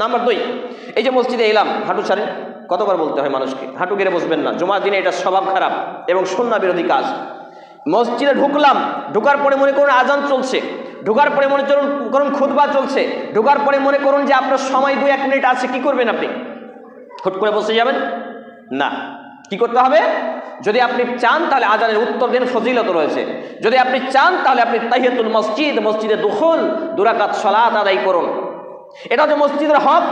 Number 2, এই যে মসজিদে এলাম, হাঁটু ছাড়েন। কতবার বলতে হয় মানুষকে, হাঁটু গেড়ে বসবেন না। জুমার দিনে এটা স্বভাব খারাপ এবং সুন্নাহ বিরোধী কাজ। মসজিদে ঢুকলাম, ঢুকার পরে মনে করুন আজান চলছে, ঢুকার পরে মনে করুন খুতবা চলছে, ঢুকার পরে মনে করুন যে আপনার সময় 2-1 মিনিট আছে, কি করবেন আপনি? হুট করে বসে যাবেন না। কি করতে হবে? যদি আপনি চান তাহলে আজানের উত্তর দিন, ফজিলত রয়েছে। যদি আপনি চান তাহলে আপনি তাহিয়াতুল মসজিদ, মসজিদে দুখুল, 2 রাকাত সালাত আদায় করুন। এটা হচ্ছে মসজিদের হক।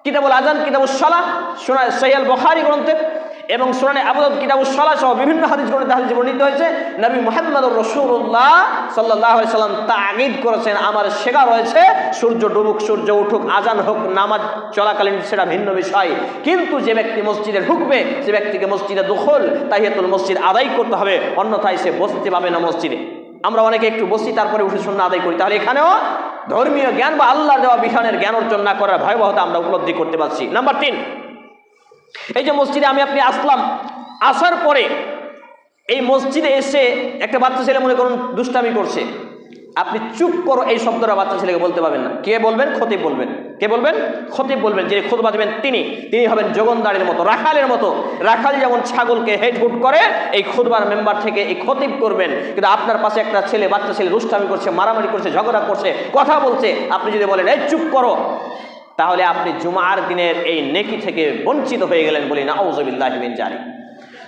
কিতাবুল আজান, কিতাবুস সালাহ, সহিহ আল বুখারী গ্রন্থে এবং সুনানে আবু দাউদ কিতাবুস সালাহ সহ বিভিন্ন হাদিস গ্রন্থে হাদিস বর্ণিত হয়েছে। নবী মুহাম্মদুর রাসূলুল্লাহ সাল্লাল্লাহু আলাইহি সাল্লাম তাকিদ করেছেন, আমার শেখা রয়েছে, সূর্য ডুবুক সূর্য উঠুক, আজান হোক, নামাজ চলাকালীন সেটা ভিন্ন বিষয়, কিন্তু যে ব্যক্তি মসজিদে ঢুকবে সে ব্যক্তিকে মসজিদে দুখুল, তাহিয়াতুল মসজিদ আদায় করতে হবে, অন্যথায় সে বসতে পাবে না মসজিদে। আমরা অনেকে একটু বসি তারপরে উঠে সুন্নাহ আদায় করি, তাহলে এখানেও ধর্মীয় জ্ঞান বা আল্লাহর দেওয়া বিধানের জ্ঞান অর্জন না করার ভয়াবহতা আমরা উপলব্ধি করতে পারছি। নাম্বার 3, এই যে মসজিদে আপনি আসলাম, আসার পরে এই মসজিদে এসে একটা বাচ্চা ছেলে মনে করুন দুষ্টামি করছে, আপনি চুপ করো এই শব্দটা বাচ্চা ছেলেকে বলতে পারবেন না। কে বলবেন? খতিব বলবেন। কে বলবেন? খতিব বলবেন। যে খুতবা দেবেন তিনি হবেন যোগনদারের মতো, রাখালের মতো। রাখাল যেমন ছাগলকে হেডহুড করে, এই খুতবার মেম্বার থেকে এই খতিব করবেন। কিন্তু আপনার পাশে একটা ছেলে, বাচ্চা ছেলে দুষ্টামি করছে, মারামারি করছে, ঝগড়া করছে, কথা বলছে, আপনি যদি বলেন এই চুপ করো, তাহলে আপনি জুমার দিনের এই নেকি থেকে বঞ্চিত হয়ে গেলেন, বলি নাউযুবিল্লাহি মিন যালিক।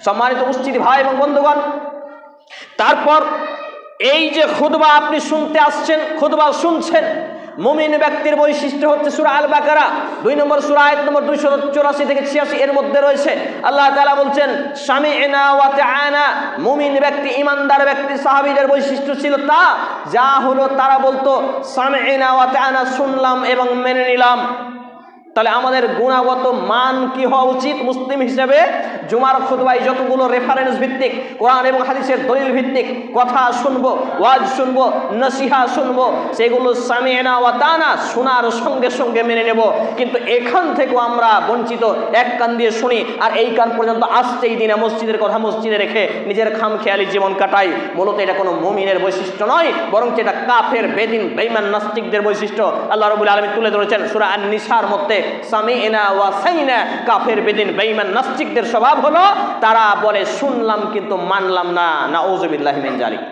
সম্মানিত উপস্থিতি ভাই এবং বন্ধুগণ, তারপর এই যে খুতবা আপনি শুনতে আসছেন, খুতবা শুনছেন, মুমিন ব্যক্তির বৈশিষ্ট্য হচ্ছে সূরা আল বাকারা 2 নম্বর সূরা আয়াত নম্বর 284 থেকে 86 এর মধ্যে রয়েছে। আল্লাহ তাআলা বলছেন সামি'না ওয়া তা'আনা। মুমিন ব্যক্তি, ইমানদার ব্যক্তি, সাহাবীদের বৈশিষ্ট্য ছিল তা যা হলো তারা বলতো সামি'না ওয়া তা'আনা, শুনলাম এবং মেনে নিলাম। তাহলে আমাদের গুণাগত মান কি হওয়া উচিত? মুসলিম হিসেবে জুমার খুতবায় যতগুলো রেফারেন্স ভিত্তিক, কোরআন এবং হাদিসের দলিল ভিত্তিক কথা শুনবো, ওয়াজ শুনবো, নসিহা শুনবো, সেগুলো সামি'না ওয়া তা'আনা, শোনার সঙ্গে সঙ্গে মেনে নেব। কিন্তু এখান থেকেও আমরা বঞ্চিত, এক কান দিয়ে শুনি আর এই কান পর্যন্ত আসতেই দিনে মসজিদের কথা মসজিদে রেখে নিজের খামখেয়ালি জীবন কাটাই। মূলত এটা কোনো মুমিনের বৈশিষ্ট্য নয়, বরং এটা কাফের, বেদিন, বেঈমান, নাস্তিকদের বৈশিষ্ট্য। আল্লাহ রাব্বুল আলামিন তুলে ধরেছেন সূরা আন-নিসার মধ্যে সামি'না ওয়া সাইনা। কাফের, বেদিন, বেঈমান, নাস্তিকদের স্বভাব হলো তারা বলে শুনলাম কিন্তু মানলাম না। নাউযুবিল্লাহি মিন যালিক।